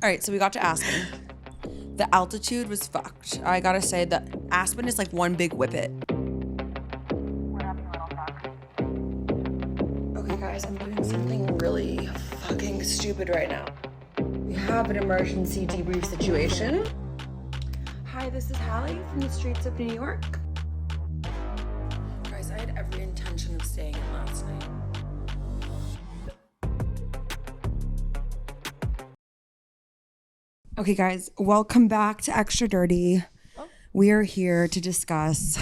All right, so we got to Aspen. The altitude was fucked. I gotta say that Aspen is like one big whippet. Okay, guys, I'm doing something really fucking stupid right now. We have an emergency debrief situation. Hi, this is Hallie from the streets of New York. Guys, I had every intention of staying in last night. Okay, guys, welcome back to Extra Dirty. We are here to discuss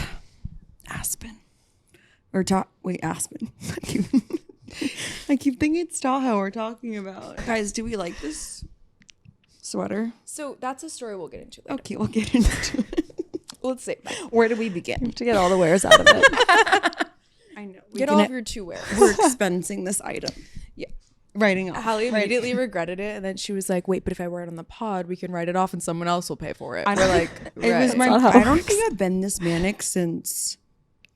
Aspen. Aspen. I keep thinking it's Tahoe we're talking about. Guys, do we like this sweater? So that's a story we'll get into later. Okay, we'll get into it. Let's say that. Where do we begin? To get all the wares out of it. I know. Get all of your two wears. We're expensing this item. Yeah. Writing off. Hallie immediately regretted it, and then she was like, wait, but if I wear it on the pod, we can write it off and someone else will pay for it. We're like, it was my. I don't think I've been this manic since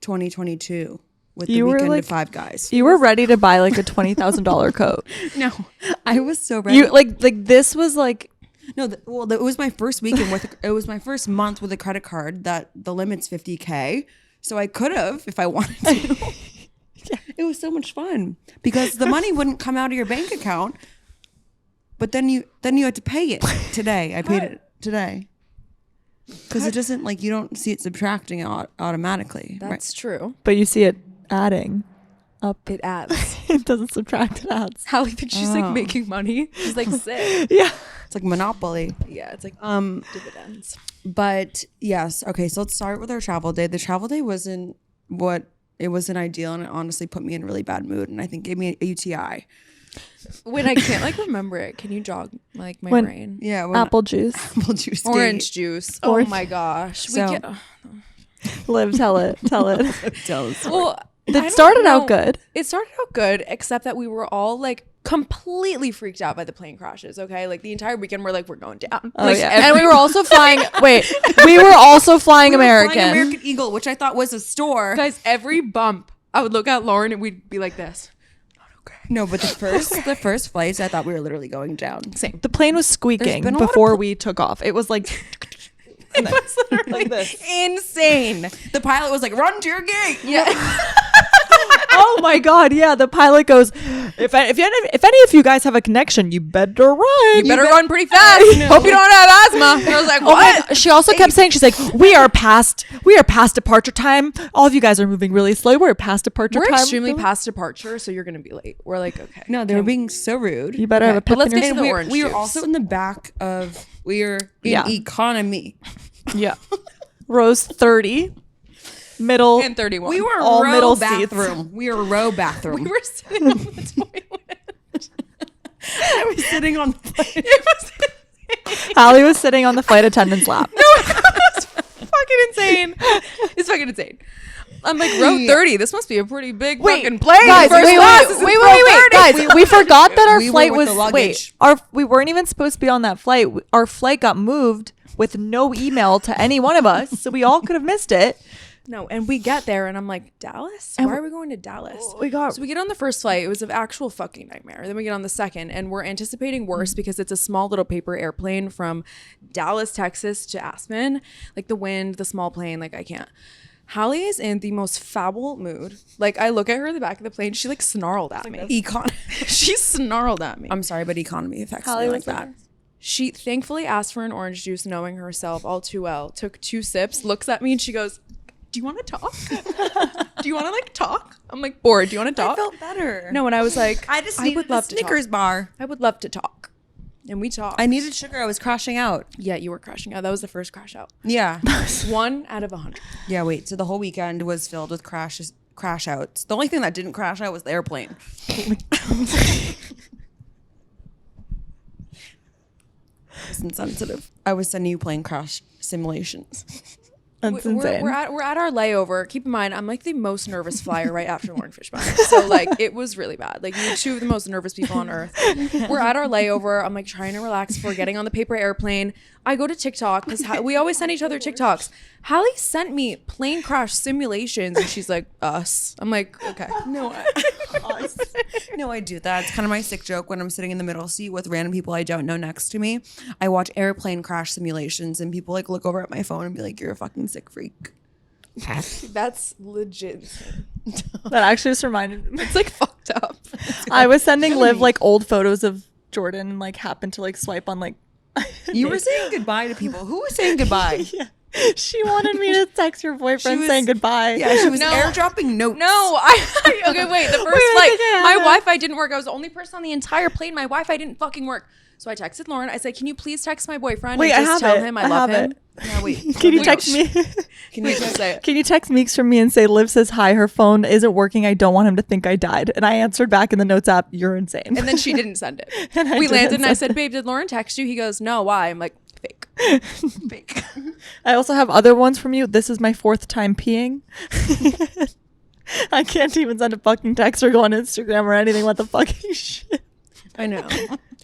2022 with the Weekend of Five Guys. You were ready to buy like a $20,000 coat. No, I was so ready. You like this was like. No, it was my first weekend it was my first month with a credit card that the limit's $50,000. So I could have if I wanted to. Yeah. It was so much fun because the money wouldn't come out of your bank account, but then you had to pay it today. I paid it today because it doesn't you don't see it subtracting automatically. That's true. But you see it adding up. It adds. It doesn't subtract, it adds. Hallie thinks she's like making money. She's like sick. Yeah. It's like Monopoly. Yeah, it's like dividends. But yes, okay, so let's start with our travel day. The travel day wasn't ideal, and it honestly put me in a really bad mood, and I think gave me a UTI. When I can't remember it, can you jog my brain? Yeah, apple juice, orange juice. Oh my gosh, Liv, tell it. Tell us. Well, it started out good. It started out good, except that we were all completely freaked out by the plane crashes. Okay, the entire weekend we're going down. Oh yeah, and we were also flying. We were also flying American. Flying American Eagle, which I thought was a store. Guys, every bump, I would look at Lauren and we'd be like this. No, but the first flights, I thought we were literally going down. Same. The plane was squeaking before we took off. It was like. It was literally insane. The pilot was like, "Run to your gate." Yeah. Oh my god, yeah. The pilot goes, if any of you guys have a connection, you better run. You better run pretty fast. Hope you don't have asthma. And I was like, what? She also kept saying, she's like, we are past departure time. All of you guys are moving really slow. We're past departure time. We're extremely past departure, so you're gonna be late. We're like, okay. No, they were being so rude. You better have a pip let's in get your to the orange We juice. were also in the back of in economy. Yeah. Rows 30. Middle and 31. We were all row middle bathroom. seats. We were row bathroom. We were sitting on the toilet. I was sitting on the plane. Hallie was sitting on the flight attendant's lap. No, it was fucking insane. It's fucking insane. I'm like, row 30. This must be a pretty big fucking plane. Guys, First class is in row 30. Guys, we forgot that our We were flight with was the luggage. we weren't even supposed to be on that flight. Our flight got moved with no email to any one of us, so we all could have missed it. No, and we get there, and I'm like, Dallas? Why are we going to Dallas? So we get on the first flight. It was an actual fucking nightmare. Then we get on the second, and we're anticipating worse because it's a small little paper airplane from Dallas, Texas to Aspen. The wind, the small plane, I can't. Hallie is in the most foul mood. I look at her in the back of the plane. She snarled at me. She snarled at me. I'm sorry, but economy affects Hallie me was like that. She thankfully asked for an orange juice, knowing herself all too well. Took 2 sips, looks at me, and she goes, do you want to talk? Do you want to talk? I'm like, bored. Do you want to talk? I felt better. No, and I was like, I would love a Snickers bar. I would love to talk. And we talked. I needed sugar. I was crashing out. Yeah, you were crashing out. That was the first crash out. Yeah. 1 out of 100. Yeah, wait. So the whole weekend was filled with crash outs. The only thing that didn't crash out was the airplane. It's insensitive. I was sending you plane crash simulations. That's insane. We're at our layover. Keep in mind, I'm the most nervous flyer right after Lauren Fishburne. So it was really bad. You're 2 of the most nervous people on earth. We're at our layover. I'm trying to relax before getting on the paper airplane. I go to TikTok because we always send each other TikToks. Hallie sent me plane crash simulations, and she's like, us. I'm like, okay. No, us. No, I do that. It's kind of my sick joke when I'm sitting in the middle seat with random people I don't know next to me. I watch airplane crash simulations, and people like look over at my phone and be like, "You're a fucking sick freak." That's legit. That actually just reminded me. It's like fucked up. I was sending Liv like old photos of Jordan and like happened to like swipe on like. You were saying goodbye to people. Who was saying goodbye? Yeah. She wanted me to text her boyfriend saying goodbye. Yeah, she was airdropping notes. No, okay, wait. The first flight, my Wi-Fi didn't work. I was the only person on the entire plane. My Wi-Fi didn't fucking work. So I texted Lauren. I said, "Can you please text my boyfriend and just tell him I love him?" Yeah, wait. Can you text me? Can you text Meeks from me and say Liv says hi, her phone isn't working. I don't want him to think I died. And I answered back in the notes app, "You're insane." And then she didn't send it. We landed and I said, "Babe, did Lauren text you?" He goes, "No, why?" I'm like, fake. Fake. I also have other ones from you. This is my 4th time peeing. I can't even send a fucking text or go on Instagram or anything. What the fucking shit? I know.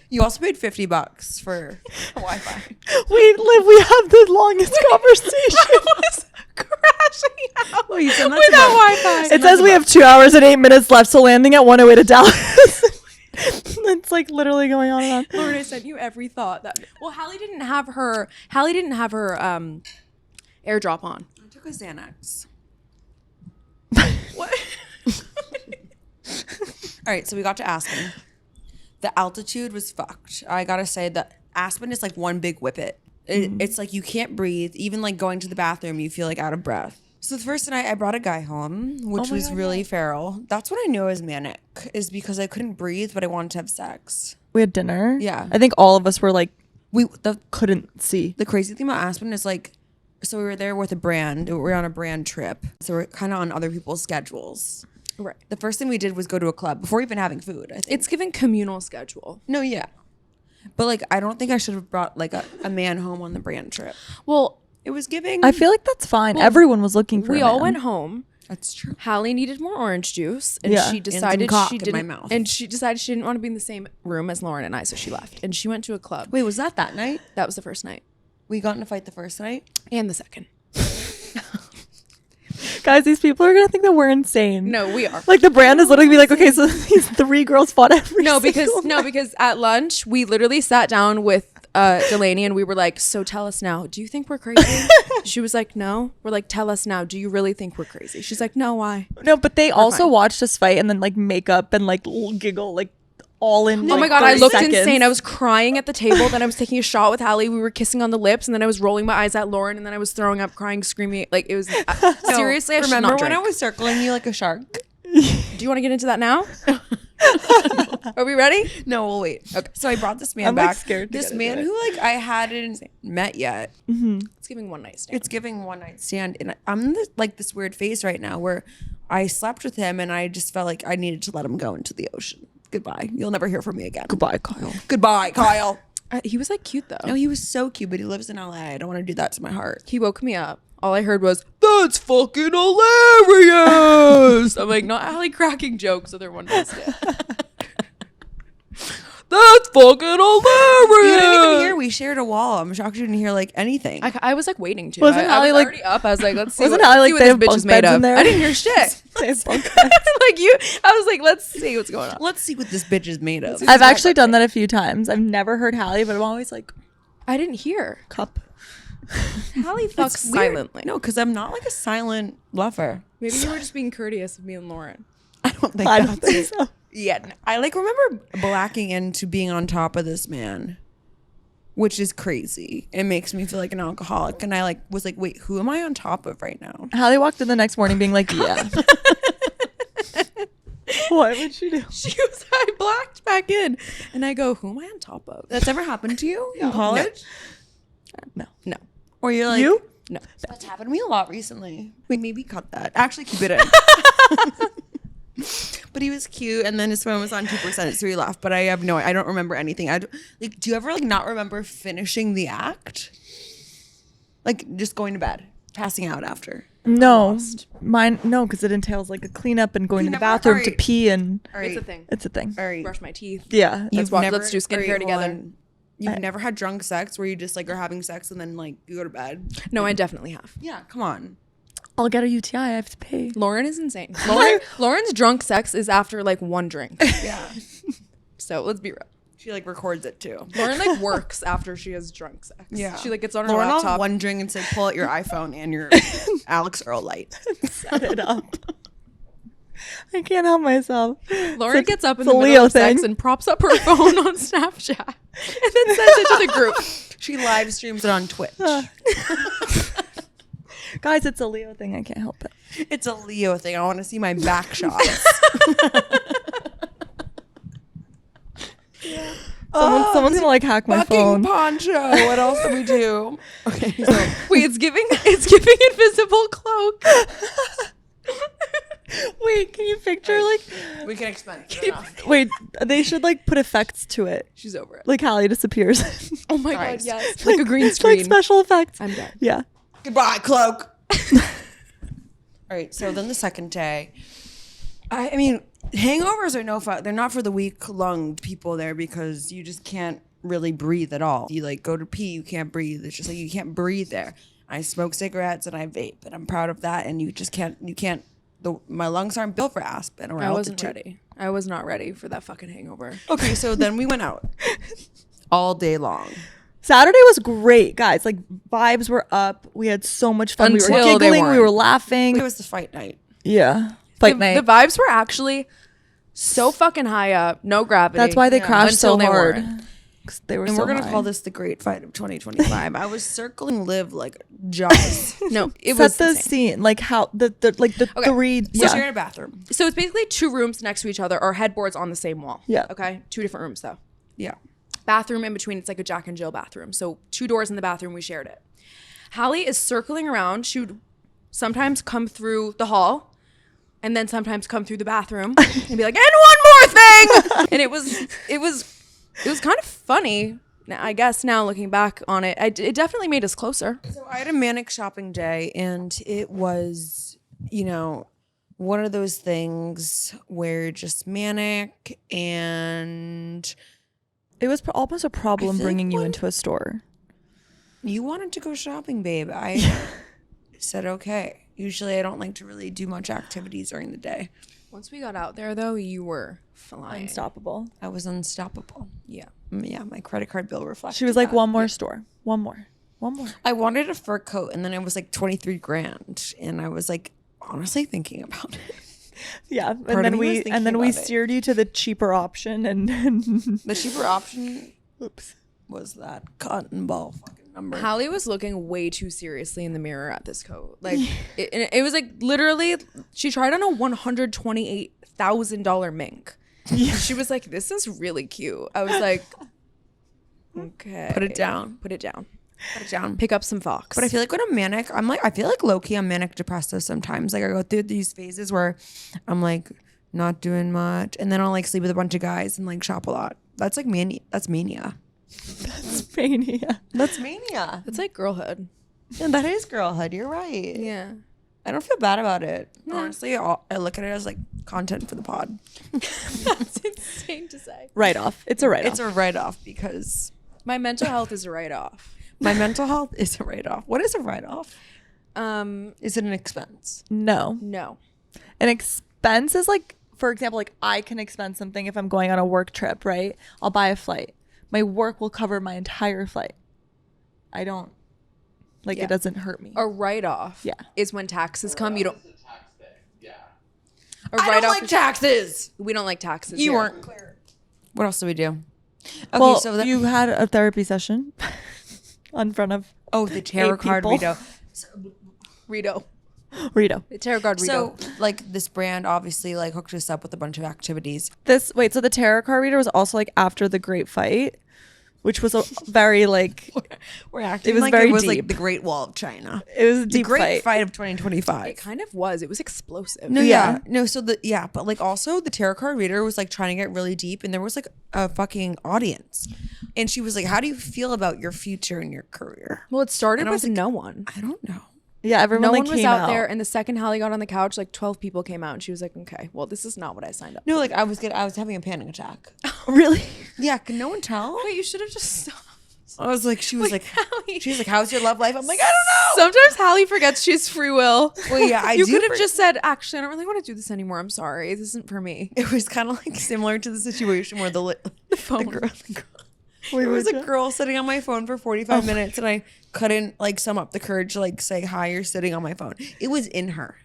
You also paid $50 for Wi-Fi. Wait, Liv, we have the longest conversation. I was crashing out Wait, send that with to that Wi-Fi. It says we have 2 hours and 8 minutes left, so landing at 1:08 to Dallas. It's like literally going on and on. Lauren, I sent you every thought that. Well, Hallie didn't have her airdrop on. I took a Xanax. What? All right, so we got to Aspen. The altitude was fucked. I gotta say that Aspen is like one big whippet. It's like you can't breathe. Even like going to the bathroom, you feel like out of breath. So the first night I brought a guy home, which was really feral. That's what I knew as manic, is because I couldn't breathe, but I wanted to have sex. We had dinner. Yeah. I think all of us were like, couldn't see. The crazy thing about Aspen is like, so we were there with a brand. We were on a brand trip. So we're kind of on other people's schedules. Right. The first thing we did was go to a club before even having food, I think. It's giving communal schedule. No, yeah. But like, I don't think I should have brought like a man home on the brand trip. Well, It was giving. I feel like that's fine. Everyone was looking for we a all man. went home. That's true. Hallie needed more orange juice, and Yeah. she decided cock she in didn't. my mouth. And she decided she didn't want to be in the same room as Lauren and I, so she left. And she went to a club. Wait, was that night? That was the first night We got in a fight the first night? and the second. Guys, these people are gonna think that we're insane. No, we are. Like the brand is literally be like, okay, so these 3 girls fought every because at lunch we literally sat down with Delaney and we were like, "So tell us now, do you think we're crazy?" She was like, "No." We're like, "Tell us now, do you really think we're crazy?" She's like, "No, why?" No, but they also fine. watched us fight and then like make up and like giggle like all in. Oh like, my god, I 30 looked seconds. insane. I was crying at the table. Then I was taking a shot with Hallie. We were kissing on the lips, and then I was rolling my eyes at Lauren, and then I was throwing up, crying, screaming. Like it was seriously. I should Remember not when drink. I was circling you like a shark? Do you want to get into that now? Are we ready? No, we'll wait. Okay. So I brought this man I'm, like, back. scared to This get man into who like I hadn't met yet. It's giving one night stand. It's giving one night stand, and I'm in like this weird phase right now where I slept with him, and I just felt like I needed to let him go into the ocean. Goodbye. You'll never hear from me again. Goodbye, Kyle. Goodbye, Kyle. He was like cute though. No, he was so cute, but he lives in LA. I don't want to do that to my heart. He woke me up. All I heard was, "That's fucking hilarious." I'm like, not Hallie cracking jokes, so they're one night stand. That's fucking hilarious. You didn't even hear. We shared a wall. I'm shocked you didn't hear like anything. I was like waiting to. Wasn't I Hallie, was like- already up. I was like, let's see. Wasn't What, Hallie, see like, what they this have bitch bunk is made beds in of. there? I didn't hear shit. They have bunk beds. Like you, I was like, let's see what's going on. Let's see what this bitch is made of. I've actually done that a few times. I've never heard Hallie, but I'm always like, I didn't hear. cup. Hallie fucks It's weird. silently. No, because I'm not like a silent lover. Maybe you were just being courteous of me and Lauren. I don't think I that's don't think so. Yeah, I like remember blacking into being on top of this man, which is crazy. It makes me feel like an alcoholic, and I like was like, wait, who am I on top of right now? Hallie walked in the next morning being like, yeah. What would she do? I blacked back in, and I go, who am I on top of? That's ever happened to you in college? No. No, Or you're like, You? no. That's happened to me a lot recently. Wait, maybe cut that. Actually, keep it in. But he was cute, and then his phone was on 2%, so he left. But I don't remember anything. Like, do you ever like not remember finishing the act? Like just going to bed, passing out after. No. Mine, no, because it entails like a cleanup and going to the bathroom to pee and All right. It's a thing. it's a thing. All right. Brush my teeth. Yeah. Let's do skincare together. You've never had drunk sex where you just like are having sex and then like you go to bed? No, I definitely have. Yeah, come on. I'll get a UTI. I have to pay. Lauren is insane. Lauren's drunk sex is after like one drink. Yeah. So let's be real. She like records it too. Lauren like works after she has drunk sex. Yeah. She like gets on her Lauren will laptop. have one drink and say, pull out your iPhone and your Alex Earl light. Set it up. I can't help myself. Lauren gets up in the middle of sex and props up her phone on Snapchat and then sends it to the group. She live streams it on Twitch. Guys, it's a Leo thing. I can't help it. It's a Leo thing. I want to see my back shots. Someone's gonna like hack my phone. Poncho. What else do we do? Okay. So Wait, it's giving invisible cloak. Wait, can you picture like? we can expand. Wait, they should like put effects to it. She's over it. Like Hallie disappears. Oh my Nice. god, yes. Like a green It's screen. like special effects. I'm dead. Yeah. Goodbye, cloak. All right. So then the second day, I mean, hangovers are no fun. They're not for the weak-lunged people there because you just can't really breathe at all. You like go to pee, you can't breathe. It's just like you can't breathe there. I smoke cigarettes and I vape, and I'm proud of that. And you just can't. My lungs aren't built for Aspen or I wasn't altitude. ready. I was not ready for that fucking hangover. Okay, so then we went out all day long. Saturday was great, guys. Like vibes were up. We had so much fun. Until we were they giggling. We weren't. were laughing. It was the fight night. Yeah. Fight The night. vibes were actually so fucking high up, no gravity. That's why they crashed so Until they hard. weren't. 'Cause they were And so we're gonna high. call this the great fight of 2025. I was circling Liv like Jaws. No, it Set was the insane. scene. Like how the Okay. three. So Yeah. you're in a bathroom. So it's basically two rooms next to each other or headboards on the same wall. Yeah. Okay. Two different rooms though. Yeah. Bathroom in between. It's like a Jack and Jill bathroom. So two doors in the bathroom. We shared it. Hallie is circling around. She would sometimes come through the hall and then sometimes come through the bathroom and be like, and one more thing. And it was kind of funny. Now, I guess now looking back on it, it definitely made us closer. So I had a manic shopping day, and it was, one of those things where just manic, and It was almost a problem feel like bringing you one- into a store. you wanted to go shopping, babe. I said okay. Usually I don't like to really do much activities during the day. Once we got out there, though, you were flying. Unstoppable. I was unstoppable. Yeah. Yeah, my credit card bill reflected She was like, that. one more store. One more. One more. I wanted a fur coat, and then it was like 23 grand, and I was like honestly thinking about it. Yeah. And Part of then me was we thinking and then we about it. steered you to the cheaper option and The cheaper option oops. was that cotton ball fucking number. Hallie was looking way too seriously in the mirror at this coat. Like, it was like literally, she tried on a $128,000 mink. She was like, this is really cute. I was like, okay. Put it down. Put it down. Put it down. Pick up some Fox. But I feel like when I'm manic, I feel like low-key I'm manic depressive sometimes. Like I go through these phases where I'm like not doing much, and then I'll like sleep with a bunch of guys and like shop a lot. That's like mania. That's mania. That's mania. That's mania. It's like girlhood. Yeah, that is girlhood. You're right. Yeah. I don't feel bad about it. Honestly, I look at it as like content for the pod. That's insane to say. Write off. It's a write off. It's a write-off because My mental health is a write-off. my mental health is a write-off. What is a write-off? Um, Is it an expense? No. no. An expense is like, for example, like I can expense something if I'm going on a work trip, right? I'll buy a flight. My work will cover my entire flight. I don't, like Yeah. it doesn't hurt me. A write-off Yeah. is when taxes come. You don't. It's a tax thing. Yeah. A I don't write-off like taxes. We don't like taxes. You here. weren't clear. What else do we do? Okay, Well, so that, you had a therapy session in front of the tarot card people. readout. Rito. Rito. The tarot card Rito. So like this brand obviously like hooked us up with a bunch of activities. So the tarot card reader was also like after the great fight, which was a very like, We're acting It was like very it was deep. like the Great Wall of China. it was a The deep great fight. fight of 2025. It kind of was. It was explosive. No, Yeah. No, so but like also the tarot card reader was like trying to get really deep, and there was like a fucking audience. And she was like, how do you feel about your future and your career? Well, it started And I with was like, no one. I don't know. Yeah, everyone No like one was came out there. And the second Hallie got on the couch, like 12 people came out. And she was like, okay, well, this is not what I signed up No, like I was having a panic attack. Really? Yeah, can no one tell? Wait, you should have just stopped. I was like, she was like, Hallie. she was like, how's your love life? I'm like, I don't know. Sometimes Hallie forgets she's free will. Well, yeah, You could have just said, actually, I don't really want to do this anymore. I'm sorry. This isn't for me. It was kind of like similar to the situation where the phone. There was a girl sitting on my phone for 45 minutes and I couldn't like sum up the courage to like say hi, you're sitting on my phone. It was in her.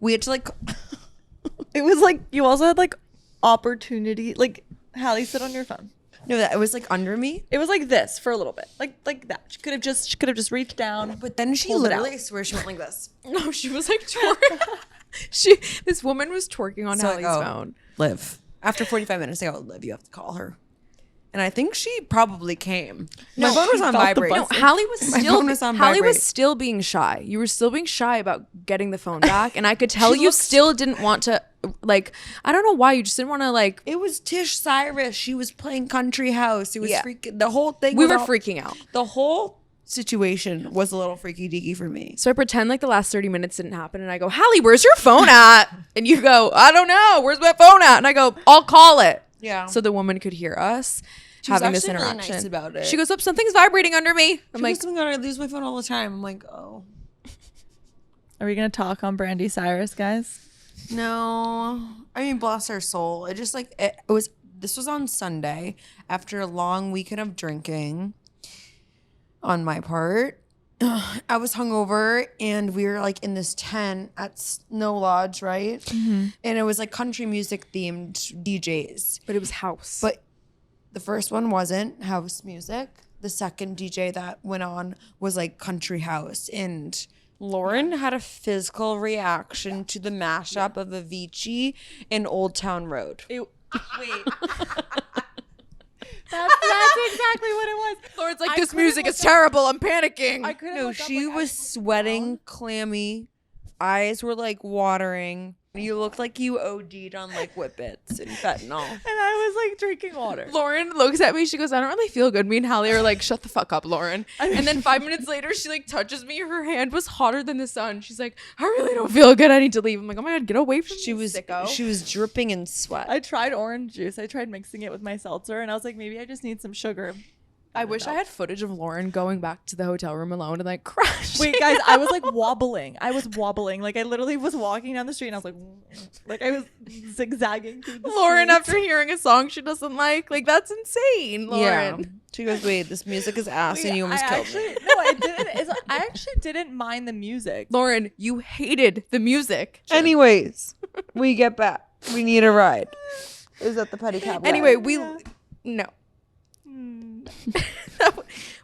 We had to like It was like you also had like opportunity, like Hallie, sit on your phone. no, that it was like under me. It was like this for a little bit, like that. She could have just reached down. But then she pulled it literally, out. I swear, she went like this. No, she was like this woman was twerking on Hallie's phone. Liv. After 45 minutes, I go, Liv, you have to call her. And I think she probably came. My phone was on vibrate. No, Hallie was My still phone was on Hallie vibrate. was still being shy. You were still being shy about getting the phone back, and I could tell you still didn't want to. Like, I don't know why you just didn't want to. Like, It was Tish Cyrus. She was playing Country House. It was Yeah. freaking the whole thing. we was were all- freaking out. The whole situation was a little freaky deaky for me. So I pretend like the last 30 minutes didn't happen, and I go, Hallie, where's your phone at? And you go, I don't know. Where's my phone at? And I go, I'll call it. Yeah. So the woman could hear us She was having this actually really interaction. nice about it. She goes, up, something's vibrating under me. I'm like, I lose my phone all the time. I'm like, oh. Are we gonna talk on Brandy Cyrus, guys? No. I mean, bless her soul. It just like, this was on Sunday after a long weekend of drinking on my part. I was hungover and we were like in this tent at Snow Lodge, right? Mm-hmm. And it was like country music themed DJs. but it was house. But the first one wasn't house music. The second DJ that went on was like country house. And Lauren had a physical reaction to the mashup of Avicii and Old Town Road. Wait. That's exactly what it was. Lauren's like, I this couldn't music look is up- terrible. I'm panicking. I couldn't. No, look up, she like, was I- sweating, clammy. Eyes were like watering. You looked like you OD'd on like Whippets and fentanyl. And I was like drinking water. Lauren looks at me. She goes, I don't really feel good. Me and Hallie are like, shut the fuck up, Lauren. And then 5 minutes later, she like touches me. Her hand was hotter than the sun. She's like, I really don't feel good. I need to leave. I'm like, oh my God, get away from She me, was sicko. she was dripping in sweat. I tried orange juice. I tried mixing it with my seltzer, and I was like, maybe I just need some sugar. I wish I had footage of Lauren going back to the hotel room alone and like crashing. Wait, guys, I was like wobbling. Like I literally was walking down the street, and I was like I was zigzagging through the Lauren, streets. after hearing a song she doesn't like that's insane, Lauren. Yeah. She goes, wait, this music is ass and you almost killed me. No, I didn't. I actually didn't mind the music. Lauren, you hated the music. Anyways, we get back. We need a ride. Is that the pedicab? Anyway, ride? no.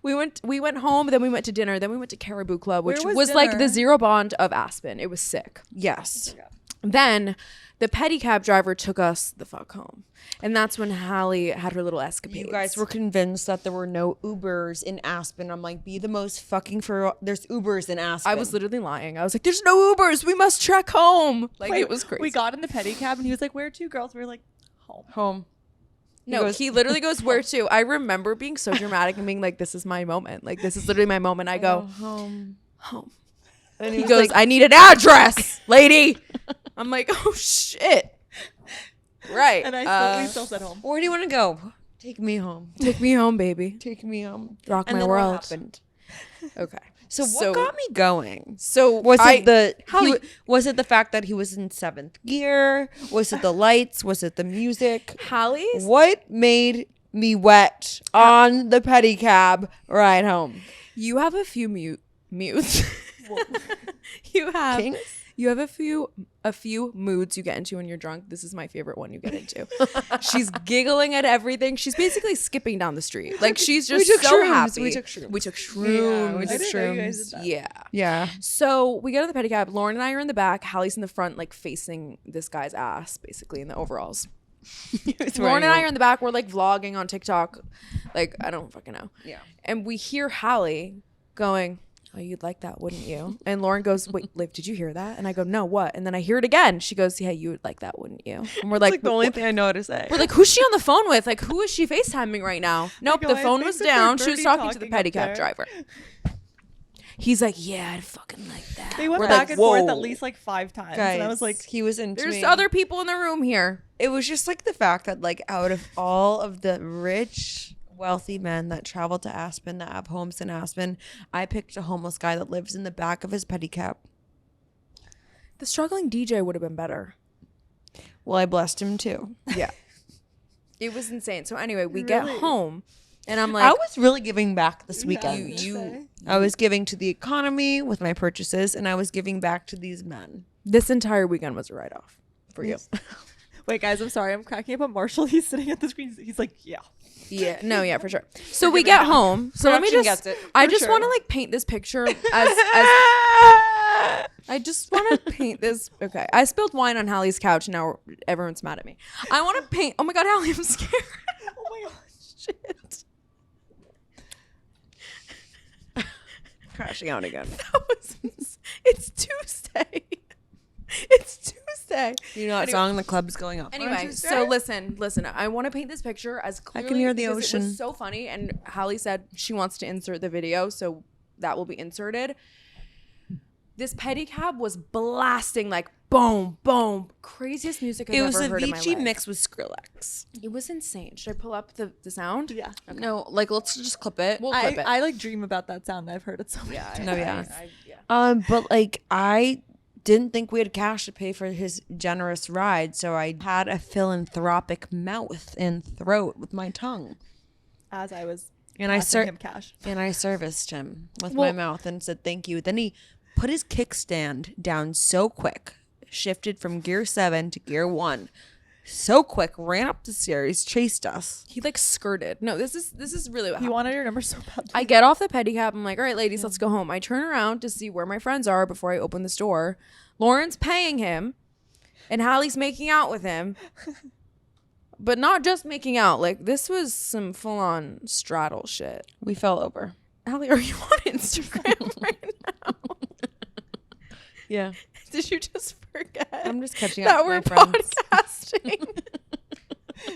we went home, then we went to dinner, then we went to Caribou Club, which Where was was like the dinner? Zero Bond of Aspen. It was sick. Yes. Then the pedicab driver took us the fuck home. And that's when Hallie had her little escapades. You guys were convinced that there were no Ubers in Aspen. I'm like, be the most fucking for. There's Ubers in Aspen. I was literally lying. I was like, there's no Ubers. We must trek home. Like, Wait, it was crazy. We got in the pedicab, and he was like, "Where to, girls?" We were like, "Home." No, he literally goes, where to? I remember being so dramatic and being like, this is my moment. Like, this is literally my moment. I go, home. And he goes, I need an address, lady. I'm like, oh, shit. Right. And we still said home. Where do you want to go? Take me home. Take me home, baby. Take me home. Rock And my then world. what happened? Okay. So what got me going? So Was Hallie- was it the fact that he was in seventh gear? Was it the lights? Was it the music? Hallie's? What made me wet on the pedicab ride home? You have a few mutes. You have Kings? You have a few moods you get into when you're drunk. This is my favorite one you get into. She's giggling at everything. She's basically skipping down the street. Like, she's just took so shrooms. happy. We took shrooms. We took Yeah, shrooms. we took I didn't know you guys did that. Yeah. Yeah. So we get on the pedicab. Lauren and I are in the back. Hallie's in the front, like facing this guy's ass, basically in the overalls. Lauren and I are in the back. We're like vlogging on TikTok. Like, I don't fucking know. Yeah. And we hear Hallie going, oh, you'd like that, wouldn't you? And Lauren goes, wait, Liv, did you hear that? And I go, no, what? And then I hear it again. She goes, yeah, you would like that, wouldn't you? And we're like, the only thing I know how to say. we're like, who's she on the phone with? Like, who is she FaceTiming right now? Nope, go, the I phone think was that they're down. She was dirty talking to the talking up pedicab there. driver. He's like, yeah, I'd fucking like that. They went We're back like, and forth whoa. at least like 5 times, Guys, and I was like, he was into there's me. other people in the room here. It was just like the fact that like out of all of the rich wealthy men that travel to Aspen, that have homes in Aspen. I picked a homeless guy that lives in the back of his pedicab. The struggling DJ would have been better. Well, I blessed him too. Yeah. It was insane. So anyway, we get home and I'm like, I was really giving back this weekend. you I was giving to the economy with my purchases, and I was giving back to these men. this entire weekend was a write-off for you. Wait, guys, I'm sorry. I'm cracking up on Marshall. He's sitting at the screen. He's like, yeah. Yeah, no, yeah, for sure. So we get home. So let me Production just, gets it, I for just sure. want to like paint this picture as I just want to paint this. Okay, I spilled wine on Hallie's couch. Now everyone's mad at me. I want to paint. Oh my God, Hallie, I'm scared. Oh my gosh. Shit. Crashing out again. It's Tuesday. It's Tuesday. You know that song, The Club's Going Up. Anyway, so listen. I want to paint this picture as clearly. I can hear the because ocean. It was so funny, and Hallie said she wants to insert the video, so that will be inserted. This pedicab was blasting like boom, boom, craziest music I've ever heard in my life. It was a Avicii mix with Skrillex. It was insane. Should I pull up the sound? Yeah. Okay. No, like let's just clip it. We'll clip it. I like dream about that sound. I've heard it so many times. No, yeah. Yeah. But like I didn't think we had cash to pay for his generous ride, so I had a philanthropic mouth and throat with my tongue. As I was And I passing him cash. And I serviced him with my mouth and said thank you. Then he put his kickstand down so quick, shifted from gear 7 to gear 1 so quick, ran up the stairs, chased us. He like skirted. No, this is really what He happened. wanted your number so bad. I get off the pedicab. I'm like, all right, ladies, let's go home. I turn around to see where my friends are before I open this door. Lauren's paying him, and Hallie's making out with him. But not just making out. Like, this was some full-on straddle shit. We fell over. Hallie, are you on Instagram right now? Yeah. Did you just forget I'm just catching up that with we're my friends. podcasting?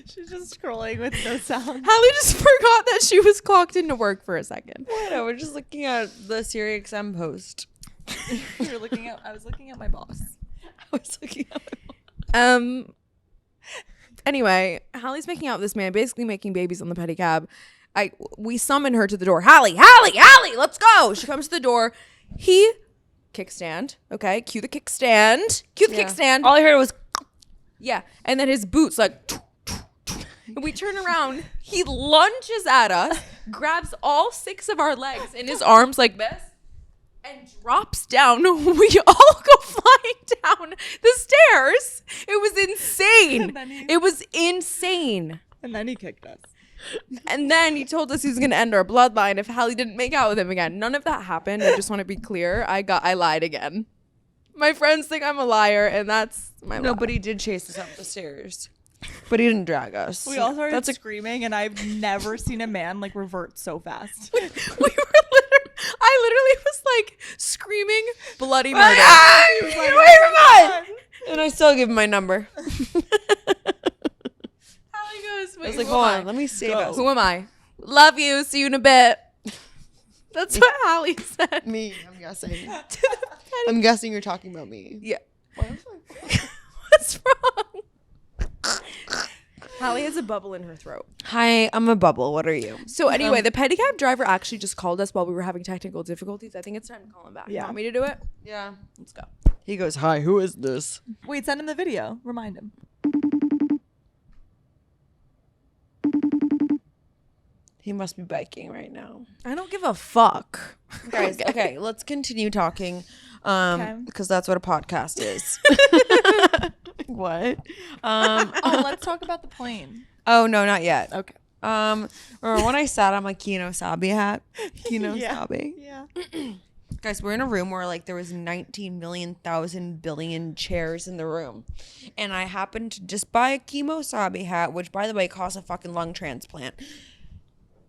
She's just scrolling with no sound. Hallie just forgot that she was clocked into work for a second. No, we're just looking at the SiriusXM post. I was looking at my boss. I was looking at Anyway, Hallie's making out with this man, basically making babies on the pedicab. We summon her to the door. Hallie, let's go. She comes to the door. He kickstand. Okay, cue the kickstand. Kickstand. All I heard was Yeah, and then his boots like. And we turn around. He lunges at us, grabs all 6 of our legs in his arms like this, and drops down. We all go flying down the stairs. It was insane. It was insane. And then he kicked us. And then he told us he was going to end our bloodline if Hallie didn't make out with him again. None of that happened. I just want to be clear. I lied again. My friends think I'm a liar, and that's my lie. nobody did chase us up the stairs. But he didn't drag us. We all started screaming, and I've never seen a man like revert so fast. I literally was like screaming bloody murder. Get away from us! And I still give him my number. Hallie goes, I was like, hold on, let me save us. Who am I? Love you. See you in a bit. That's what Hallie said. Me, I'm guessing. I'm guessing you're talking about me. Yeah. What's wrong? Hallie has a bubble in her throat. Hi, I'm a bubble. What are you? So anyway, the pedicab driver actually just called us while we were having technical difficulties. I think it's time to call him back. Yeah. You want me to do it? Yeah. Let's go. He goes, hi, who is this? Wait, send him the video. Remind him. He must be biking right now. I don't give a fuck. Guys, okay, let's continue talking. Because that's what a podcast is. What? Oh, let's talk about the plane. Oh, no, not yet. Okay. Remember when I sat on my Kino Sabi hat? Kino Sabi. Yeah. Guys, we're in a room where like there was 19 million thousand billion chairs in the room. And I happened to just buy a Kimo Sabi hat, which by the way costs a fucking lung transplant.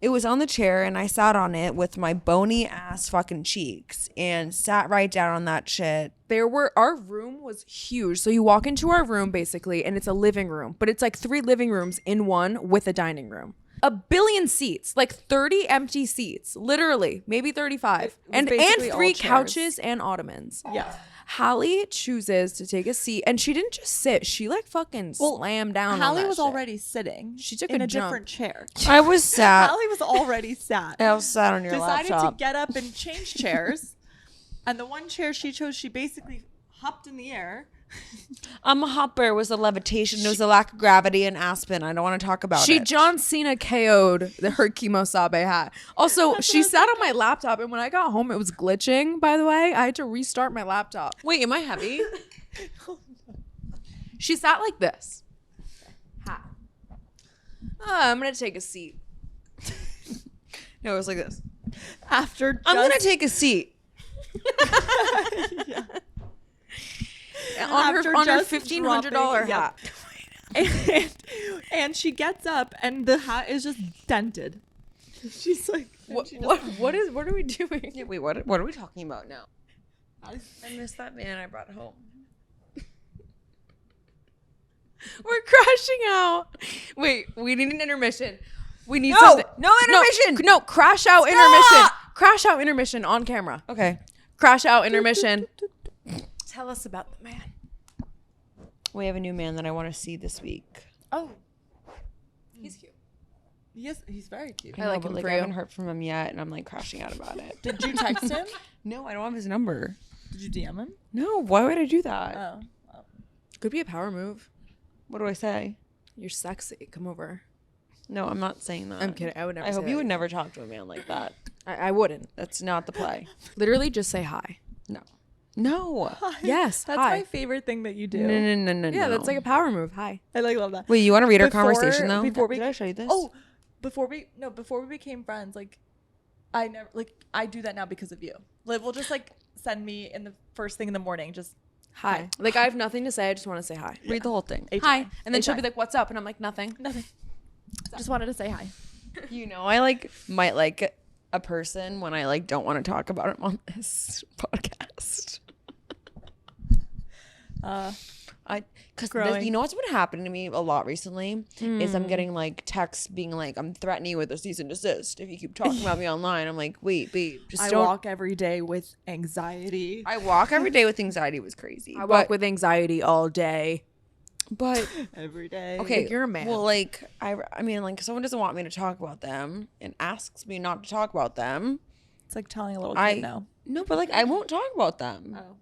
It was on the chair and I sat on it with my bony ass fucking cheeks and sat right down on that shit. Our room was huge. So you walk into our room basically and it's a living room, but it's like 3 living rooms in one with a dining room. 1 billion seats, like 30 empty seats, literally, maybe 35, and basically all 3 chairs. couches and ottomans. Yeah. Hallie chooses to take a seat, and she didn't just sit; she like fucking slammed down. Hallie on that was shit. already sitting. She took in a a jump. different chair. I was sat. Hallie was already sat. I was sat on your Decided laptop. to get up and change chairs, and the one chair she chose, she basically hopped in the air. I'm a hopper. It was the levitation. It was the lack of gravity in Aspen. I don't want to talk about She it. John Cena KO'd her Kimosabe hat. Also, she sat on my laptop, and when I got home, it was glitching. By the way, I had to restart my laptop. Wait, am I heavy? She sat like this. Ha. I'm gonna take a seat. No, it was like this. After I'm gonna take a seat. On her After just $1,500 dropping- hat. and she gets up, and the hat is just dented. She's like, What are we doing? Yeah, wait, what are we talking about now? I missed that man I brought home. We're crashing out. Wait, we need an intermission. We need No, something. no intermission. No, crash out intermission. Crash out intermission on camera. Okay. Crash out intermission. Tell us about the man. We have a new man that I want to see this week. oh, He's cute. yes, he's very cute. I like but, him for I you. haven't heard from him yet, and I'm like crashing out about it. Did you text him? No, I don't have his number. Did you DM him? No, why would I do that? Oh. Could be a power move. What do I say? You're sexy. Come over. No, I'm not saying that. I'm kidding. I would never I say hope that. you would never talk to a man like that. I wouldn't. That's not the play. Literally just say hi. No. No. Yes. That's hi. my favorite thing that you do. No. Yeah, that's like a power move. Hi. I love that. Wait, you want to read our Before- conversation though? before we- Did I show you this? Oh, before we became friends, like I never I do that now because of you. Liv will just like send me in the first thing in the morning, just Hi. Like I have nothing to say. I just want to say hi. Read the whole thing. Hi. And then she'll HI. be like, "What's up?" And I'm like, "Nothing." nothing. Just wanted to say hi. You know, I like might like a person when I like don't want to talk about him on this podcast. Because Growing. you know what's been happening to me a lot recently is I'm getting like texts being like, I'm threatening you with a cease and desist if you keep talking about me online. I'm like, wait, babe, just I don't. walk every day with anxiety. I walk every day with anxiety. It was crazy. I walk with anxiety all day. But Every day. okay, Like, you're a man. Well, like I mean, like someone doesn't want me to talk about them and asks me not to talk about them. It's like telling a little kid no. No, but like I won't talk about them. Oh.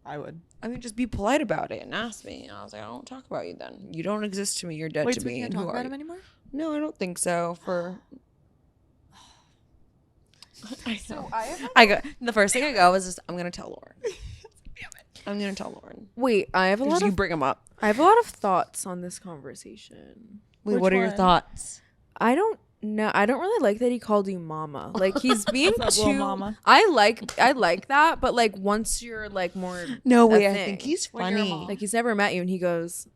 I would. I mean, just be polite about it and ask me. And I was like, I don't talk about you then. You don't exist to me. You're dead Wait, to so we me. can't And talk who are about you? him anymore? No, I don't think so. For So I have I go the first thing I go is just I'm gonna tell Lauren. I'm gonna tell Lauren. Wait, I have a lot Just you of bring him up. I have a lot of thoughts on this conversation. Wait, Which what are your one? thoughts? I don't know. I don't really like that he called you mama. Like he's being What's up, little too mama? I like that, but like once you're like more No, wait, a I thing. think he's When you're a funny. mom. like he's never met you and he goes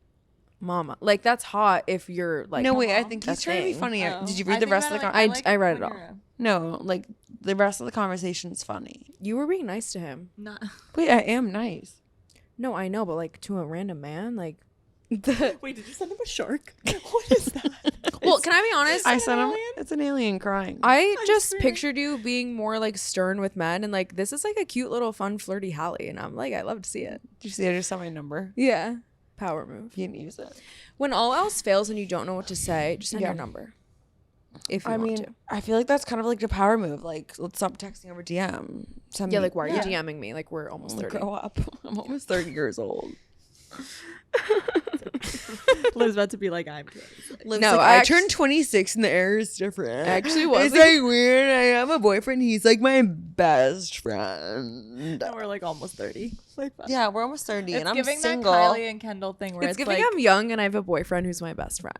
mama. Like that's hot if you're like No, wait, I think a he's trying to be thing. funny. Oh. Did you I read the think rest of the about con- I read it all. No, like the rest of the conversation's funny. You were being nice to him. Not. Wait, I am nice. No, I know, but like to a random man, like Wait, did you send him a shark? What is that? well, can I be honest? I said alien? it's an alien crying. I just screaming. pictured you being more like stern with men and like this is like a cute little fun flirty Hallie and I'm like I love to see it. Did you see? I just saw my number. Yeah. Power move. You didn't use it. When all else fails and you don't know what to say, just send Yeah. your number. If you I want mean, to. I feel like that's kind of like the power move. Like, let's stop texting over DM. Send Yeah, me- like why are you DMing me? Like we're almost 30. Grow up. I'm almost 30 years old. Liv's about to be like, I'm 26. Liv's No, like, I I act- turned 26 and the air is different. Actually It's wasn't. like weird. I have a boyfriend. He's like my best friend. And we're like almost 30. Like, fun. Yeah, we're almost 30 It's and I'm giving single. that Kylie and Kendall thing where It's it's, giving like, I'm young and I have a boyfriend who's my best friend.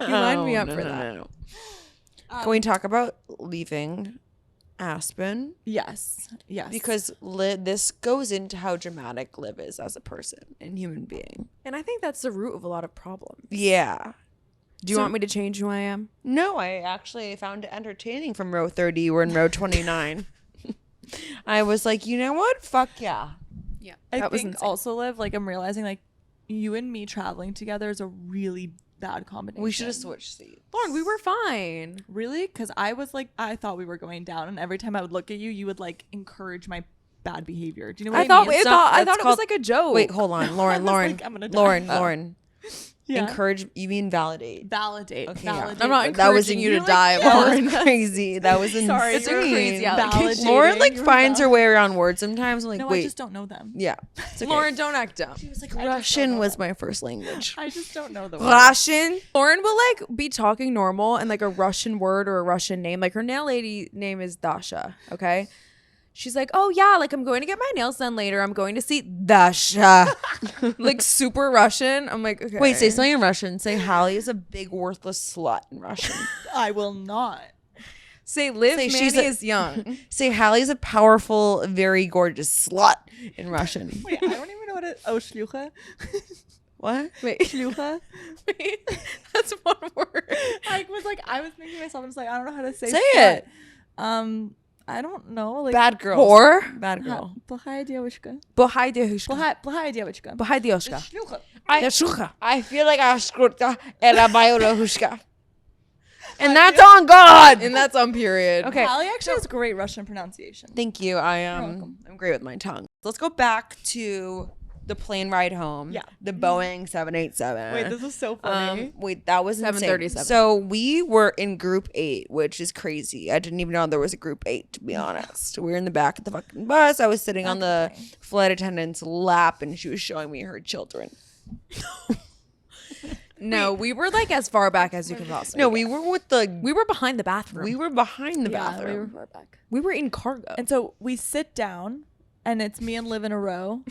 You line me up for that. No. Can we talk about leaving Aspen? yes. Because this goes into how dramatic Liv is as a person and human being. And I think that's the root of a lot of problems. Yeah. Do you want me to change who I am? No, I actually found it entertaining from row 30. We're in row 29. I was like, you know what? Fuck yeah. Yeah. I That was think insane. also, Liv, like I'm realizing like you and me traveling together is a really bad combination. We should have switched seats. Lauren, we were fine. Really? Because I was like, I thought we were going down, and every time I would look at you, you would like encourage my bad behavior. Do you know what I mean? I thought it was like a joke. Wait, hold on, Lauren. like, I'm gonna die. Lauren. Yeah. Encourage. You mean validate? Validate. Okay, Validate. I'm not that was encouraging you to like, die, That Lauren. was crazy. That was insane. Sorry, It's a crazy allegation. Lauren like You're finds her way around words sometimes. I'm like, No, wait. I just don't know them. Yeah. It's okay. Lauren, don't act dumb. She was like, Russian was my first language. I just don't know the word. Russian. Lauren will like be talking normal and like a Russian word or a Russian name. Like her nail lady name is Dasha. Okay. She's like, oh yeah, like I'm going to get my nails done later. I'm going to see Dasha. Like super Russian. I'm like, okay. Wait, say something in Russian. Say Hallie is a big worthless slut in Russian. I will not. Say Liv Say Manny she's a- is young. Say Hallie's a powerful, very gorgeous slut in Russian. Wait, I don't even know what it. Oh, shlucha. What? Wait, Shlucha. wait. That's one word. I was thinking myself. I'm just like, I don't know how to say. Say slut. it. I don't know. Like Bad girl. Whore. Bad girl. Плохая девочка. Bahai девушка. Плохая девочка. Bahai девушка. Shlucha. Девушка. I feel like I screwed era biolohushka. And that's on God. And that's on period. Okay. Hallie actually has great Russian pronunciation. Thank you. welcome. I'm great with my tongue. Let's go back to the plane ride home. Yeah. The Boeing 787. Wait, this is so funny. Wait, that was insane. 737. So we were in group 8, which is crazy. I didn't even know there was a group 8, to be honest. We were in the back of the fucking bus. I was sitting on the flight attendant's lap, and she was showing me her children. No, we were like as far back as you can possibly. No, we were with the. We were behind the bathroom. We were behind the Yeah, bathroom. we were far back. We were in cargo. And so we sit down, and it's me and Liv in a row.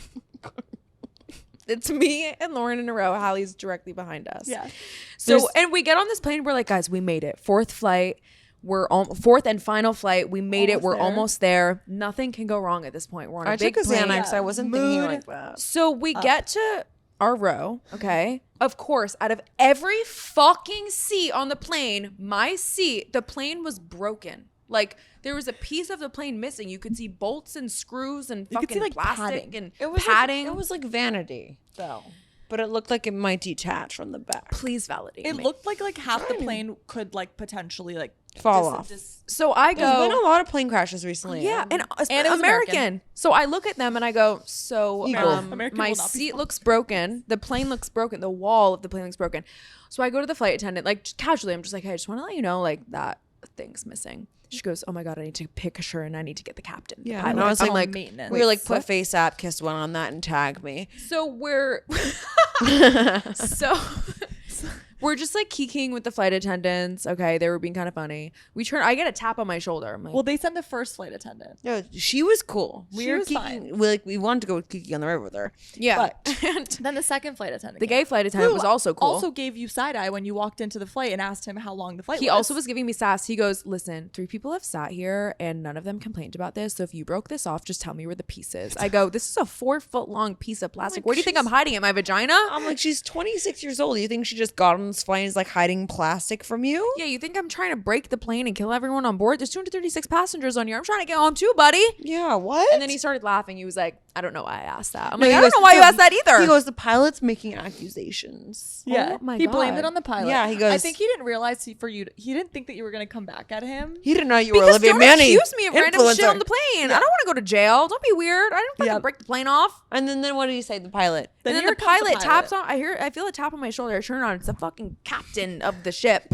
It's me and Lauren in a row. Hallie's directly behind us. Yeah. So, and we get on this plane. We're like, guys, we made it. Fourth flight. We're fourth and final flight. We made it. We're almost there. Nothing can go wrong at this point. We're on a I big took a plane. Xanax. I wasn't thinking like that. So we get to our row. Okay. Of course, out of every fucking seat on the plane, my seat, the plane was broken. Like there was a piece of the plane missing. You could see bolts and screws and You could fucking see, like, plastic padding. and padding. It was like vanity, though. But it looked like it might detach from the back. Please validate It me. looked like half the plane could like potentially like Fall off. So I There's go. been a lot of plane crashes recently. Yeah, and it was American. So I look at them and I go, so Eagle. American my will not be seat fun. looks broken. The plane looks broken. The wall of the plane looks broken. So I go to the flight attendant, like just casually. I'm just like, hey, I just want to let you know, like that thing's missing. She goes, oh my God, I need to take a picture and I need to get the captain. the Yeah, pilot." and I was I'm like, maintenance. we were like, what? put face app, kiss one on that, and tag me. So we're we're just like kikiing with the flight attendants. Okay, they were being kind of funny. I get a tap on my shoulder. I'm like, Well, they sent the first flight attendant. No, she was cool. She was kicking, fine. we wanted to go kiki on the river with her. yeah. But And then the second flight attendant. the came. gay flight attendant Who was also cool. Also gave you side eye when you walked into the flight and asked him how long the flight was. He also was giving me sass. He goes, listen, 3 people have sat here and none of them complained about this. So if you broke this off, just tell me where the piece is. I go, this is a 4-foot long piece of plastic. like, Where do you think I'm hiding it? My vagina? I'm like, she's 26 years old. You think she just got on this flight and is like hiding plastic from you? Yeah, you think I'm trying to break the plane and kill everyone on board? There's 236 passengers on here. I'm trying to get home too, buddy. Yeah, what? And then he started laughing. He was like, I don't know why I asked that. I'm No, like, he I goes, don't know why you no, asked that either. He goes, the pilot's making accusations. Yeah, Oh my he blamed God. it on the pilot. Yeah, he goes- I think he didn't realize he didn't think that you were gonna come back at him. He didn't know you were because Olivia don't Manny. accuse me of random shit influencer. on the plane. I don't want to go to jail. Don't be weird. I didn't fucking Yeah. break the plane off. And then what did he say? The pilot. And then here the comes pilot taps on. I feel a tap on my shoulder. I turn on. It's the fucking captain of the ship.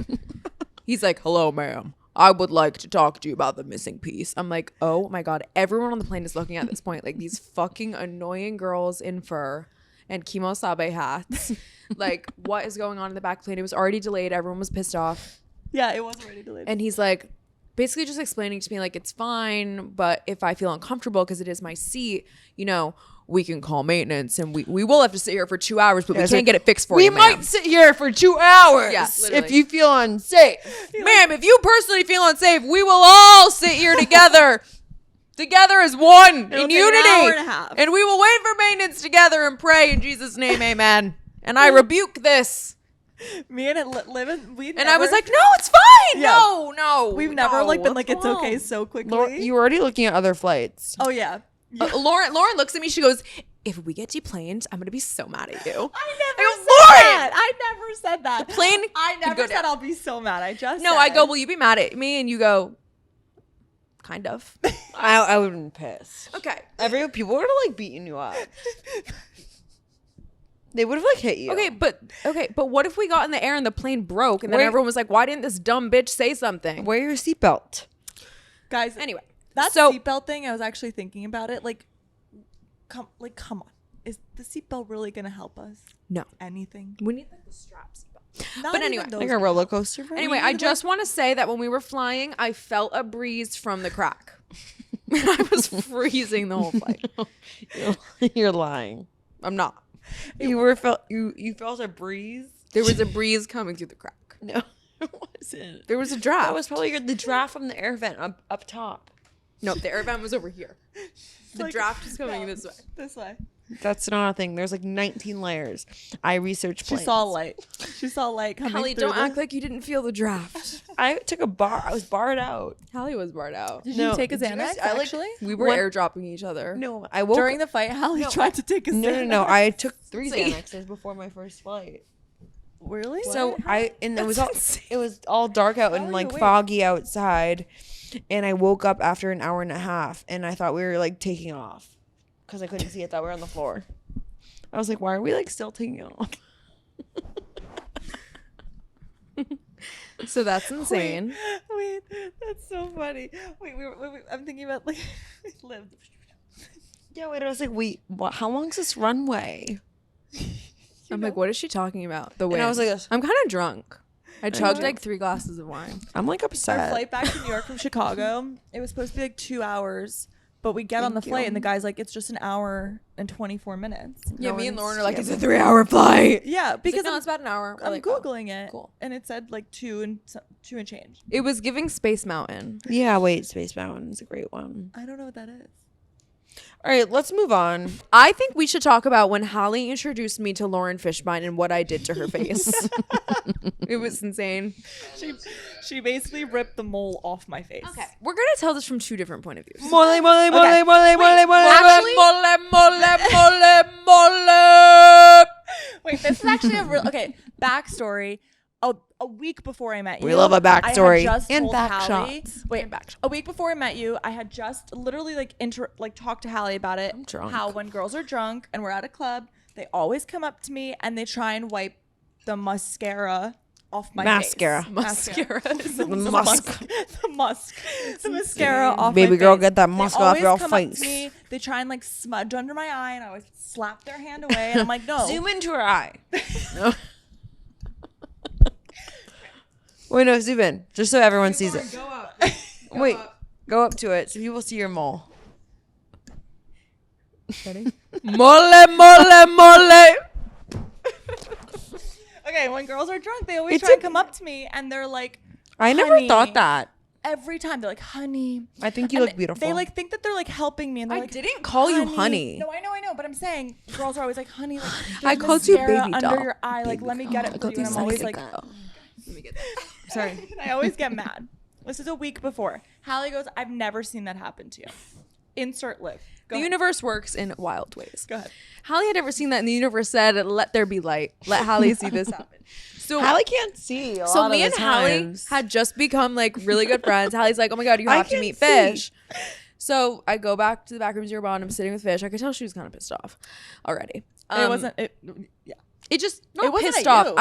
He's like, "Hello, ma'am. I would like to talk to you about the missing piece." I'm like, "Oh my God!" Everyone on the plane is looking at this point like these fucking annoying girls in fur and kimosabe hats. Like, what is going on in the back plane? It was already delayed. Everyone was pissed off. Yeah, it was already delayed. And he's like, basically just explaining to me like, it's fine, but if I feel uncomfortable because it is my seat, you know, we can call maintenance and we will have to sit here for 2 hours, but we can't get it fixed for you, We might ma'am. sit here for 2 hours Yeah, literally. if you feel unsafe. Ma'am, if you personally feel unsafe, we will all sit here together. Together as one in take an unity. hour and a half. And we will wait for maintenance together and pray in Jesus' name, amen. And I rebuke this. Me and it live in we. And I was like, no, it's fine. Yeah. No. we've never like been like what's it's okay wrong? so quickly. Lauren, you were already looking at other flights. Oh yeah. Lauren looks at me. She goes, if we get deplaned, I'm going to be so mad at you. I never I go, said that. I never said that. The plane I could never go said down. I'll be so mad. I just No, said, I go, will you be mad at me? And you go, kind of. I would have been pissed. Okay. People would have like beaten you up. They would have like hit you. Okay, but what if we got in the air and the plane broke and then Wait. everyone was like, why didn't this dumb bitch say something? Wear your seatbelt. guys. Anyway, That so seatbelt thing, I was actually thinking about it. Come on. Is the seatbelt really gonna help us? no, Anything? we need like the strap seatbelt. Not But even anyway, those Like a roller coaster. Ride? Anyway, I just want to say that when we were flying, I felt a breeze from the crack. I was freezing the whole flight. You're lying. I'm not. You felt a breeze. There was a breeze coming through the crack. No, it wasn't. There was a draft. That was probably the draft from the air vent up top. No, the air vent was over here. The Like, draft is coming this way. This way. That's not a thing. There's like 19 layers. I researched She planes. saw light. She saw light coming Hallie, through. don't act like you didn't feel the draft. I took a bar. I was barred out. Hallie was barred out. Did No, you take a did you guys- Xanax? I, like, Actually, We were When- airdropping each other. No, I woke during the fight, Hallie tried to take a Xanax. No. I took 3 See? Xanaxes before my first flight. Really? So it was all insane. it was all dark out How and are like you awake? foggy outside, and I woke up after an hour and a half, and I thought we were like taking off because I couldn't see. I thought we were on the floor. I was like, why are we like still taking off? So that's insane. Wait, that's so funny. Wait, I'm thinking about like Liv. Yeah, wait. I was like, wait, how long's this runway? I'm like, what is she talking about? The wind. I was like, I'm kind of drunk. I chugged like 3 glasses of wine. I'm like Our upset. flight back to New York from Chicago, it was supposed to be like 2 hours, but we get on the flight and the guy's like, it's just an hour and 24 minutes. Yeah, No me and one's- Lauren are like, yeah, it's a but- 3-hour flight. Yeah, Because because no, it's about an hour. We're I'm like, oh. googling it, cool. and it said like 2 and change. It was giving Space Mountain. Yeah, wait, Space Mountain is a great one. I don't know what that is. All right, let's move on. I think we should talk about when Hallie introduced me to Lauren Fishbein and what I did to her face. It was insane. She basically ripped the mole off my face. Okay, we're gonna tell this from 2 different point of views. Mole. Actually, mole. Wait, this is actually a real backstory. A week before I met you, We love a backstory. I had just And told back Hallie, shots. Wait, a week before I met you, I had just literally talked to Hallie about it. I'm drunk. How when girls are drunk and we're at a club, they always come up to me and they try and wipe the mascara off my Mascara. face. Mascara. The musk. The mascara off Baby my girl, face. get that They musk off your always come up face. to me, they try and like smudge under my eye, and I always slap their hand away, and I'm like, no. Zoom into her eye. No. Wait, no, zoom in. Just so everyone sees it. Go up. Wait, go up to it so people see your mole. Ready? Mole. Okay, when girls are drunk, they always It's try a- to come up to me, and they're like, I never "Honey." thought that. Every time they're like, honey. I think you And look beautiful. They like think that they're like helping me, and they're I like, didn't call you honey. No, I know, but I'm saying girls are always like, honey, like I there's called you mascara baby under doll. your eye, like let me get it for you, and I'm always like, Let me get that. Sorry. I always get mad. This is a week before. Hallie goes, I've never seen that happen to you. Insert Liv. Go The ahead. universe works in wild ways. Go ahead. Hallie had never seen that, and the universe said, "Let there be light. Let Hallie see this happen." So Hallie can't see. So me and Hallie had just become like really good friends. Hallie's like, "Oh my god, you have to can't meet see. Fish." So I go back to the back room 0 bond. I'm sitting with Fish. I could tell she was kind of pissed off already. It wasn't. Yeah. It just It not wasn't pissed at off. you.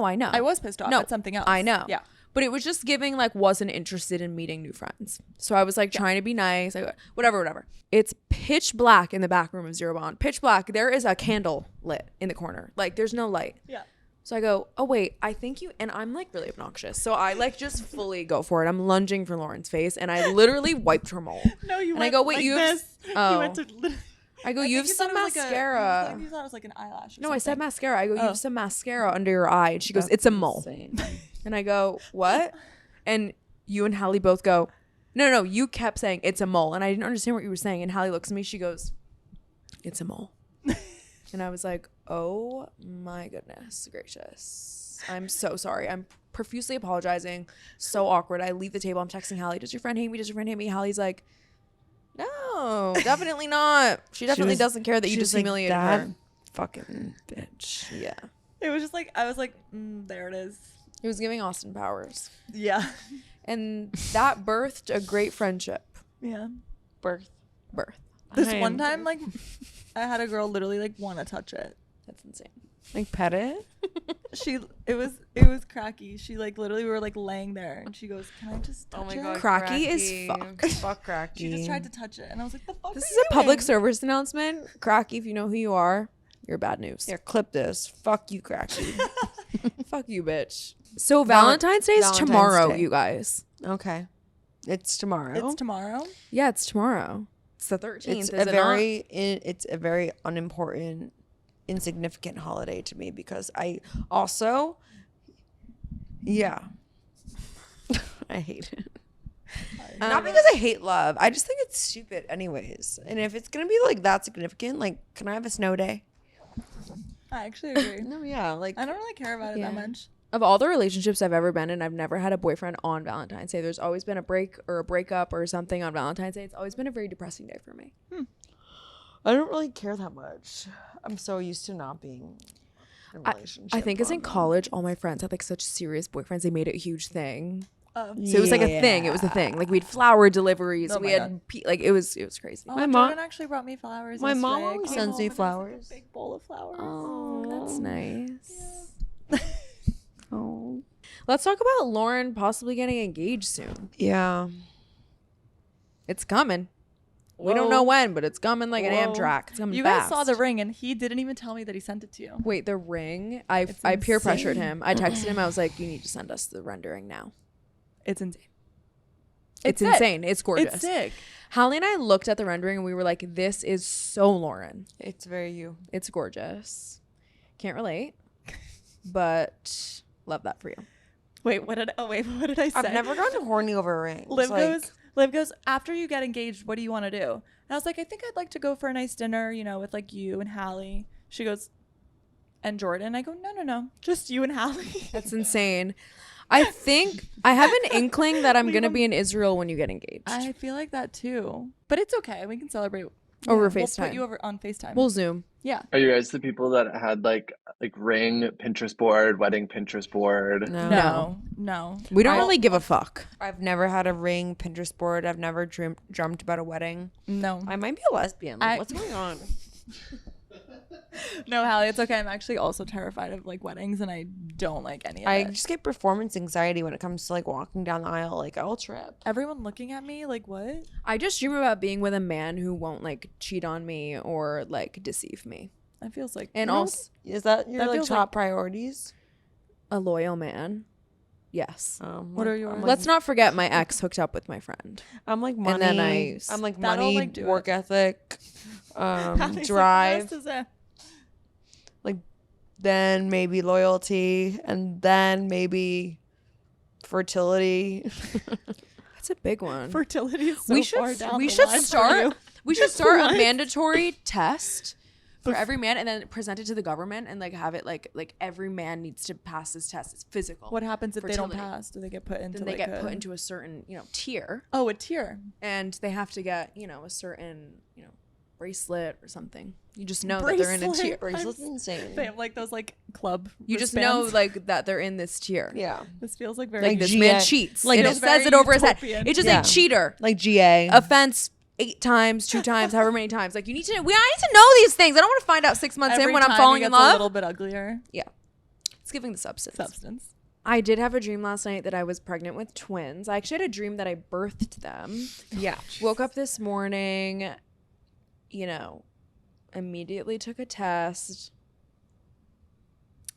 I know. I was pissed off No, at something else. I know. Yeah. But it was just giving like wasn't interested in meeting new friends. So I was like trying to be nice. I go, whatever. It's pitch black in the back room of 0 bond. Pitch black. There is a candle lit in the corner. Like there's no light. Yeah. So I go, oh wait, I think you, and I'm like really obnoxious. So I like just fully go for it. I'm lunging for Lauren's face, and I literally wiped her mole. No, you And went I go, wait, like you have, this. oh. You went to. I go, I you have think thought some it was like mascara. you thought it was like an eyelash. Or No, I said something. mascara. I go, you Oh. have some mascara under your eye. And she goes, it's a mole. And I go, what? And you and Hallie both go, no, you kept saying it's a mole. And I didn't understand what you were saying. And Hallie looks at me. She goes, it's a mole. And I was like, oh my goodness gracious. I'm so sorry. I'm profusely apologizing. So awkward. I leave the table. I'm texting Hallie. Does your friend hate me? Does your friend hate me? Hallie's like, no, definitely not. She definitely doesn't care that you just humiliated her. Fucking bitch. Yeah. It was just like, I was like, there it is. It was giving Austin Powers. Yeah. And that birthed a great friendship. Yeah. Birth. This one time, like, I had a girl literally like want to touch it. That's insane. Like pet it. It was cracky. She like literally we were like laying there and she goes, "Can I just touch it?" Cracky is fuck. Fuck cracky. She just tried to touch it and I was like, "The fuck?" This are is you a public doing?" service announcement. Cracky, if you know who you are, you're bad news. Here, clip this. Fuck you, cracky. Fuck you, bitch. So Valentine's Day is Valentine's tomorrow, Day. you guys. Okay. It's tomorrow. It's tomorrow. Yeah, it's tomorrow. It's the 13th. It's a very unimportant, insignificant holiday to me because I also, yeah, I hate it. Not because I hate love. I just think it's stupid, anyways. And if it's gonna be like that significant, like, can I have a snow day? I actually agree. No, yeah, like I don't really care about it that much. Of all the relationships I've ever been in, I've never had a boyfriend on Valentine's Day. There's always been a break or a breakup or something on Valentine's Day. It's always been a very depressing day for me. I don't really care that much. I'm so used to not being in a relationship. I think as in on them. college, all my friends had like such serious boyfriends. They made it a huge thing. So Yeah. it was like a thing. It was a thing. Like we had flower deliveries. Oh we my had like it was crazy. Oh, My mom- Jordan actually brought me flowers. My mom yesterday. I always came sends home me and there was, like, flowers. a big bowl of flowers. Oh, that's nice. Oh. Let's talk about Lauren possibly getting engaged soon. Yeah. It's coming. We don't know when, but it's coming like an Whoa. Amtrak. It's coming You fast. guys saw the ring and he didn't even tell me that he sent it to you. Wait, the ring? I peer pressured him. I texted him. I was like, you need to send us the rendering now. It's insane. It's sick. insane. It's gorgeous. It's sick. Hallie and I looked at the rendering and we were like, this is so Lauren. It's very you. It's gorgeous. Can't relate, but love that for you. Wait, what did I say? I've never gotten horny over a ring. Liv goes, after you get engaged, what do you want to do? And I was like, I think I'd like to go for a nice dinner, you know, with like you and Hallie. She goes, and Jordan. I go, no, just you and Hallie. That's insane. I think I have an inkling that I'm going to be in Israel when you get engaged. I feel like that too. But it's okay. We can celebrate. Over We'll FaceTime. put you over on FaceTime. We'll Zoom. Yeah. Are you guys the people that had like ring Pinterest board, wedding Pinterest board? No. No. We don't really give a fuck. I've never had a ring Pinterest board. I've never dreamt about a wedding. No. I might be a lesbian. Like, what's going on? No, Hallie, it's okay. I'm actually also terrified of like weddings and I don't like any of I it. just get performance anxiety when it comes to like walking down the aisle. Like, I'll trip. Everyone looking at me like, what? I just dream about being with a man who won't like cheat on me or like deceive me. That feels like. And you know, also Is that your That like feels top like- priorities? a loyal man. Yes. What are yours? Let's not forget my ex hooked up with my friend. I'm like money. And then I'm like That'll, money, like, do work ethic, Hallie's like, drive. "Yes, is it." Like, then maybe loyalty, and then maybe fertility. That's a big one. Fertility is so we far should down we the should line for start you. we should start a mandatory test for every man and then present it to the government and like have it like every man needs to pass this test. It's physical. What happens if they don't Fertility. pass? Do they get put into Then they like get put into a certain, tier, Oh, a tier. and they have to get, a certain, bracelet or something. You just know that they're in a Bracelet. tier. Bracelet's insane. They have like those like club. You just know wristbands. like that they're in this tier. Yeah, This feels like very Like this GA. man cheats. Like, and it feels says very it over his head. utopian. It's just Yeah. like cheater. like GA. Offense 8 times, 2 times, however many times. Like I need to know these things. I don't want to find out 6 months Every in when I'm time falling it in gets love. A little bit uglier. Yeah. It's giving the substance. Substance. I did have a dream last night that I was pregnant with twins. I actually had a dream that I birthed them. yeah. Woke up this morning, immediately took a test.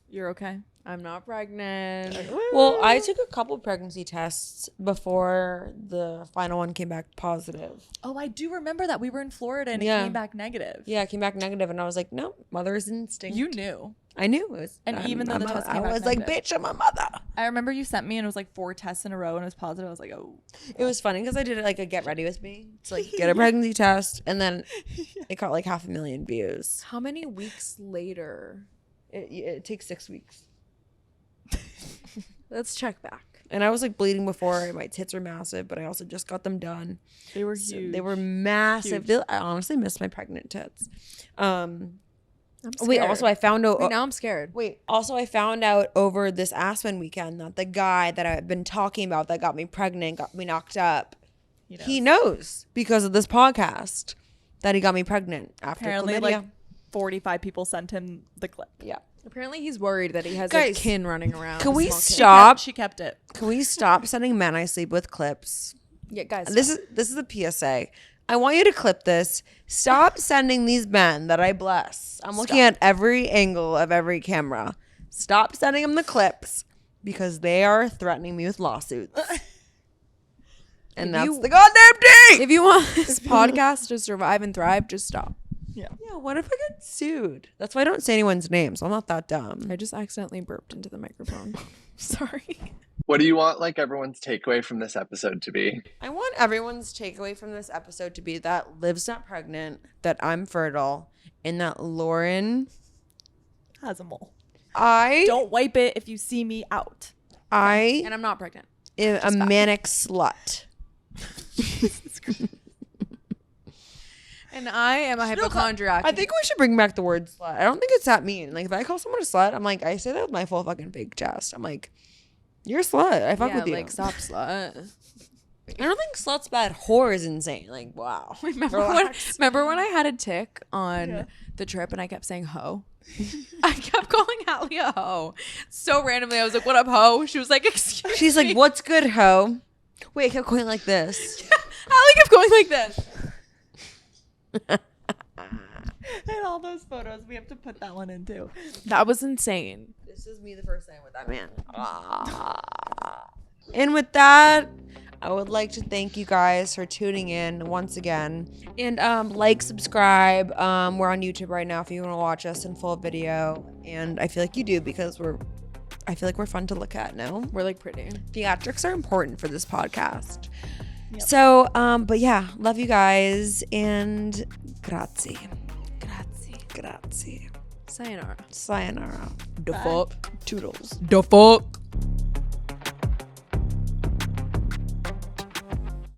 You're okay. I'm not pregnant. Well, I took a couple pregnancy tests before the final one came back positive. Oh, I do remember that we were in Florida and Yeah. it came back negative. Yeah, it came back negative, and I was like, no, mother's instinct. You knew. I knew it was. And even though the test I came back was like, negative. bitch, I'm a mother. I remember you sent me and it was like 4 tests in a row and it was positive. I was like, oh. It was funny because I did it like a get ready with me to like get a pregnancy test, and then it got like 500,000 views. How many weeks later? It takes 6 weeks, Let's check back. and I was like bleeding before. And my tits were massive, but I also just got them done. They were So huge. they were massive. Huge. I honestly miss my pregnant tits. I'm scared. Wait, also I found out. Wait, now I'm scared. Wait, also I found out over this Aspen weekend that the guy that I've been talking about that got me pregnant, got me knocked up. He knows because of this podcast that he got me pregnant after Apparently, chlamydia. like 45 people sent him the clip. Yeah. Apparently he's worried that he has Guys, a kin running around. Can we Small kin. stop? She kept it. Can we stop sending men I sleep with clips? Yeah, guys. This is a PSA. I want you to clip this. Stop sending these men that I bless. I'm looking at every angle of every camera. Stop sending them the clips because they are threatening me with lawsuits. And that's the goddamn thing. If you want this podcast to survive and thrive, just stop. Yeah. Yeah, what if I get sued? That's why I don't say anyone's names. I'm not that dumb. I just accidentally burped into the microphone. Sorry. What do you want like everyone's takeaway from this episode to be? I want everyone's takeaway from this episode to be that Liv's not pregnant, that I'm fertile, and that Lauren Has a mole. I Don't wipe it if you see me out. And I'm not pregnant. am a manic slut. And I am a hypochondriac. I think we should bring back the word slut. I don't think it's that mean. Like if I call someone a slut, I'm like, I say that with my full fucking big chest. I'm like, you're a slut. I fuck with you. like stop slut. I don't think slut's bad. Whore is insane. Like wow. Remember when I had a tick on the trip and I kept saying hoe? I kept calling Hallie a hoe. So randomly, I was like, "What up, hoe?" She was like, "Excuse She's me." like, what's good, hoe? Wait, I kept going like this. Hallie kept going like this. And all those photos, we have to put that one in too. That was insane. This is me the first time with that man. And with that, I would like to thank you guys for tuning in once again. And like, subscribe. We're on YouTube right now if you want to watch us in full video. And I feel like you do because I feel like we're fun to look at now. We're like pretty. Theatrics are important for this podcast. Yep. So, but yeah, love you guys and grazie. Grazie. Sayonara. Sayonara. The fuck. Toodles. The fuck.